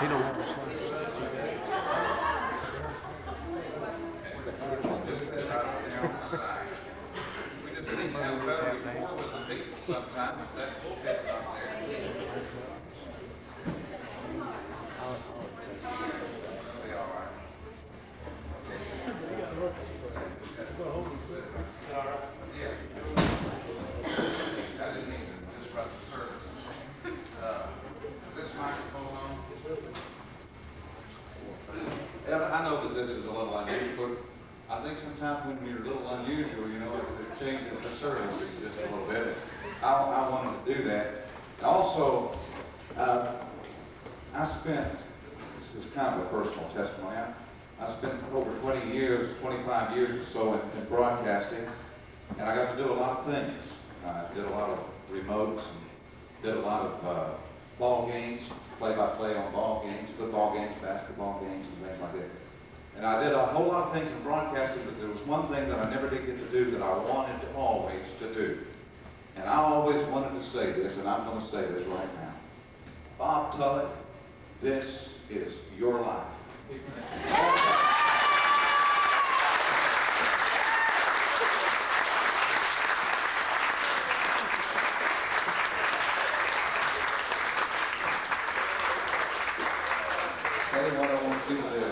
He don't have a slide. Just sit out there on the side. We just seem to have a better rapport with the people sometimes. That fits us there. Be all right. Yeah. I didn't mean to disrupt the service. Is this microphone on? Yeah, I know that this is a little unusual, but I think sometimes when you're a little unusual, you know, it changes the service just a little bit. I wanted to do that. Also, I spent, this is kind of a personal testimony, I spent over 20 years, 25 years or so in broadcasting, and I got to do a lot of things. I did a lot of remotes, and did a lot of ball games, play-by-play on ball games, football games, basketball games, and things like that. And I did a whole lot of things in broadcasting, but there was one thing that I never did get to do that I wanted always to do. And I always wanted to say this, and I'm going to say this right now. Bob Tullock, this is your life. Okay, what I want you to do,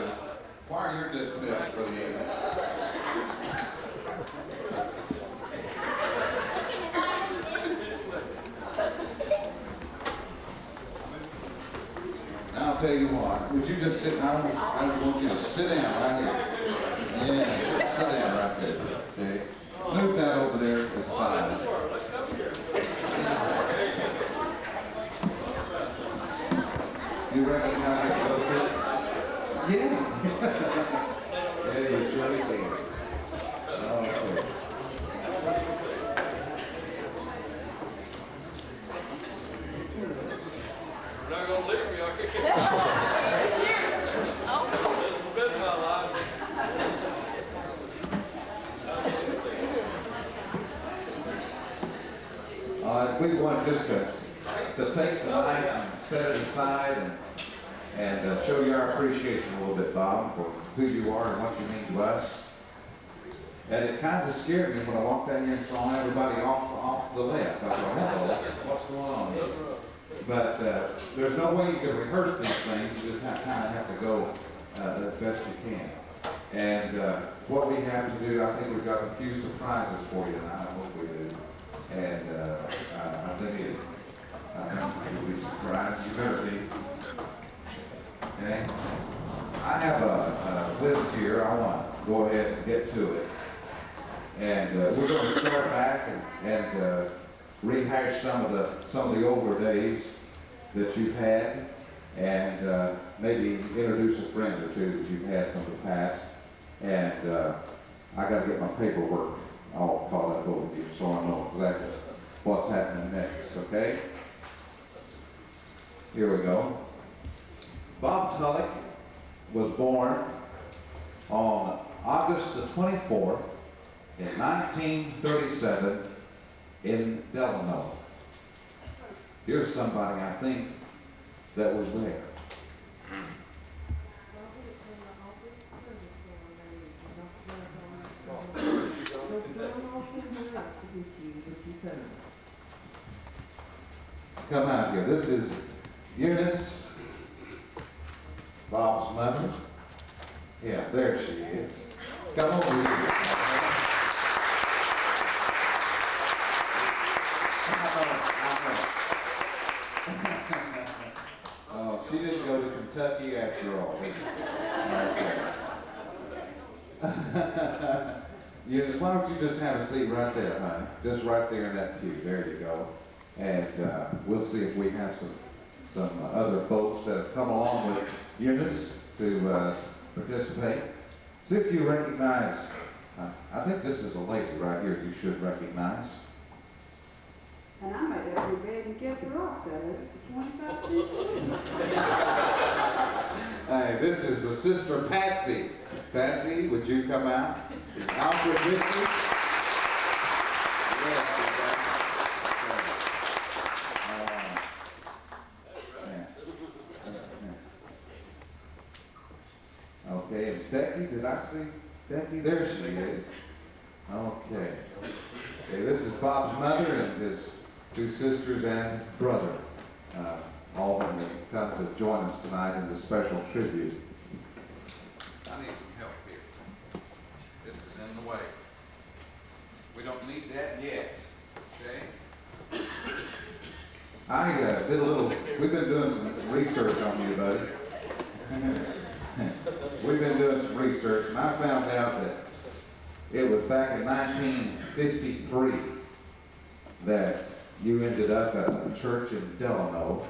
choir, you're dismissed for the evening. Now I'll tell you what, would you just sit, I just want you to sit down right here. Yeah, sit down right there, okay? Move that over there to the side. You recognize it a little bit? Yeah. Yeah, you surely can. Okay. You're not going to leave me, I can't. This has been my life. We want just to take the night and set it aside and show you our appreciation a little bit, Bob, for who you are and what you mean to us. And it kind of scared me when I walked down here and saw everybody off the left. I thought, hello, what's going on here? But there's no way you can rehearse these things. You just kind of have to go as best you can. And what we have to do, I think we've got a few surprises for you tonight. I hope we do. And I think you'll be surprised. You better be. Okay? I have a list here. I want to go ahead and get to it. And we're going to start back and rehash some of the older days that you've had, and maybe introduce a friend or two that you've had from the past. And I got to get my paperwork all caught up over you, so I know exactly what's happening next. Okay? Here we go. Bob Tullock was born on August the 24th in 1937 in Delano. Here's somebody I think that was there. Come out here. This is Eunice, Bob's mother. Yeah, there she is. Come over here. Oh, she didn't go to Kentucky after all. Right. Eunice, why don't you just have a seat right there, honey? Just right there in that pew. There you go. And we'll see if we have some other folks that have come along with Eunice to participate. See if you recognize, I think this is a lady right here you should recognize. And I made every bed and kept the rocks out of it for 25 years. Hey, this is the Sister Patsy. Patsy, would you come out? Is Alfred with you? Yes, Okay, and Becky, did I see Becky? There she is. Okay. Okay, this is Bob's mother and his two sisters and brother. All of them have come to join us tonight in this special tribute. I need some help here. This is in the way. We don't need that yet, okay? We've been doing some research on you, buddy. We've been doing some research, and I found out that it was back in 1953 that you ended up at a church in Delano,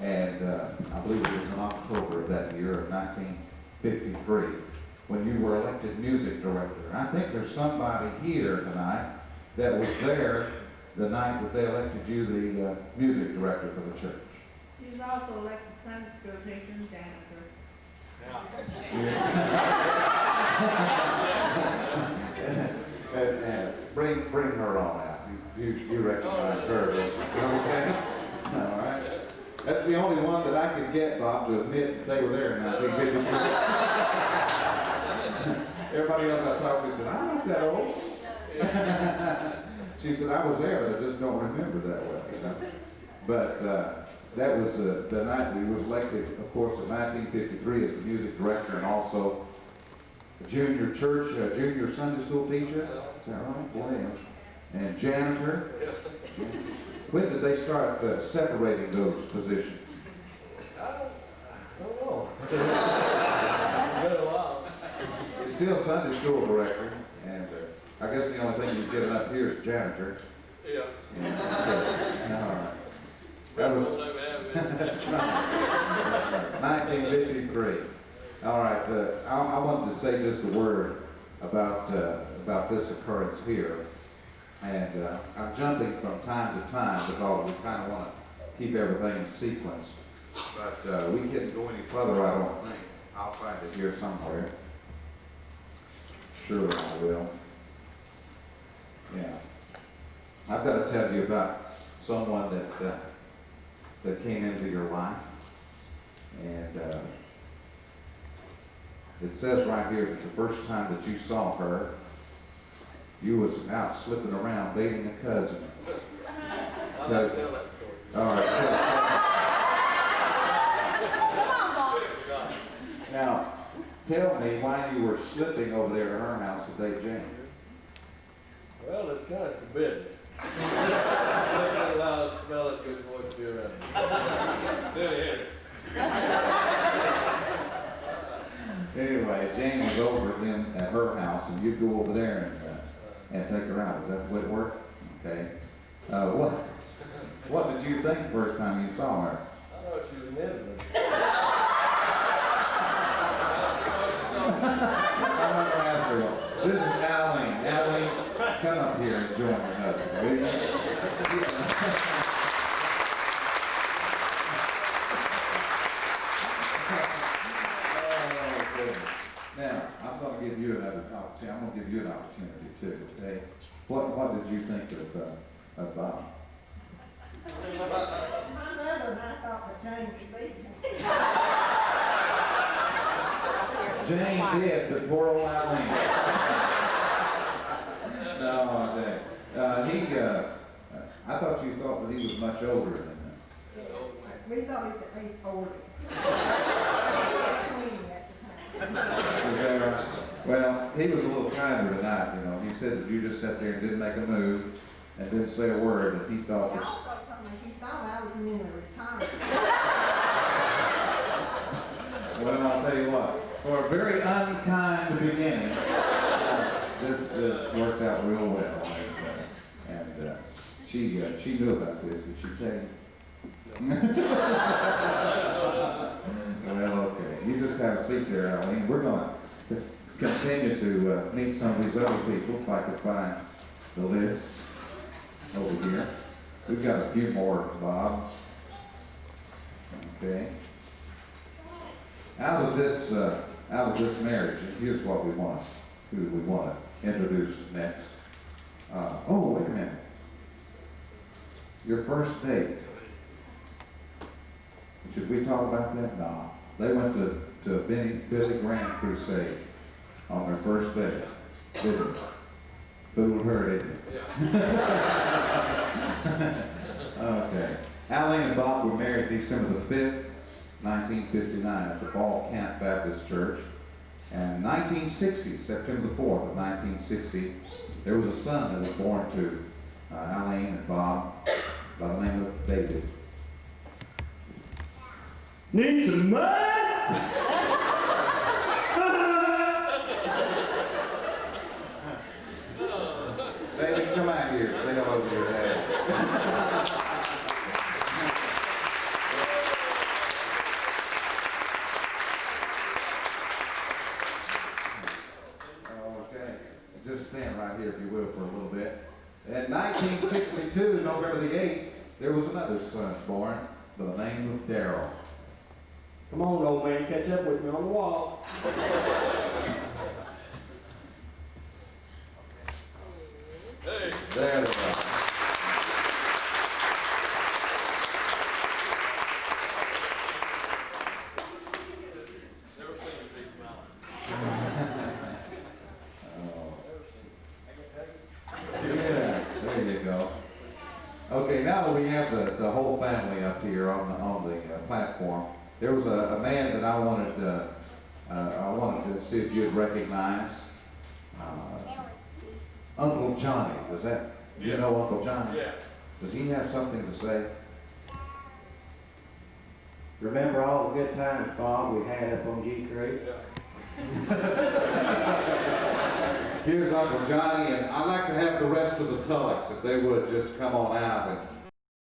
and I believe it was in October of that year of 1953 when you were elected music director. And I think there's somebody here tonight that was there the night that they elected you the music director for the church. He was also elected Sunday school teacher and janitor. Bring her on out. You recognize her, don't you? Okay? All right. That's the only one that I could get, Bob, to admit that they were there in 1953. Everybody else I talked to said, I'm not that old. She said, I was there, but I just don't remember that well. But that was the night that he was elected, of course, in 1953 as the music director and also a junior church, junior Sunday school teacher. Is that right? Yeah. And janitor. When did they start separating those positions? I don't know. It's been a while. You're still Sunday school director, and I guess the only thing you've given up here is janitor. Yeah. Yeah. All right. That was, that's right. 1953. All right. I wanted to say just a word about this occurrence here. And I'm jumping from time to time because we kind of want to keep everything in sequence. But we can't go any further, I don't think. I'll find it here somewhere. Sure I will. Yeah. I've got to tell you about someone that came into your life. And it says right here that the first time that you saw her, you was out slipping around dating a cousin. I'll tell that story. All right. Now, tell me why you were slipping over there to her house to date Jane. Well, it's kind of forbidden. Not allowed to smell it good before to be around. Then hit it. Anyway, Jane was over at them at her house, and you'd go over there and take her out. Is that the way it worked? Okay. What did you think the first time you saw her? I thought she was an invalid. I'm not going to ask her. This is Aline. Aline, come up here and join your husband, will you? Oh, goodness. Now, I'm going to give you another opportunity. I'm going to give you an opportunity too. Okay. What did you think of Bob? My mother and I thought that Jane was beaten. Jane did, but poor old Aline. No, I thought you thought that he was much older than him. We thought he was at least 40. He was 20 at the time. Is that right? Well, he was a little kinder tonight, you know. He said that you just sat there and didn't make a move and didn't say a word, and he thought He that... also told me he thought I was in the retirement. Well, I'll tell you what, for a very unkind beginning, this worked out real well. And she knew about this, did she tell you? Well, okay. You just have a seat there, Aline. We're going to continue to meet some of these other people, if I could find the list over here. We've got a few more, Bob. Okay. Out of this marriage, here's what we want. Who we want to introduce next. Oh, wait a minute. Your first date. Should we talk about that? No. They went to Billy Graham Crusade on their first day. Didn't fooled her, didn't it? Okay. Alan and Bob were married December the 5th, 1959 at the Ball Camp Baptist Church. And in 1960, September the 4th of 1960, there was a son that was born to Alan and Bob by the name of David. Need some mud? David, come out here. Say hello to your dad. Okay. Just stand right here, if you will, for a little bit. In 1962, November the 8th, there was another son born by the name of Darrell. Come on, old man, catch up with me on the wall. Hey, There they go. never seen a big mountain. Yeah, there you go. Okay, now that we have the whole family up here on the platform, there was a man that I wanted to see if you'd recognize. Uncle Johnny. Does that, you know Uncle Johnny? Yeah. Does he have something to say? Remember all the good times, Bob, we had up on G Creek? Yeah. Here's Uncle Johnny, and I'd like to have the rest of the Tullocks, if they would just come on out and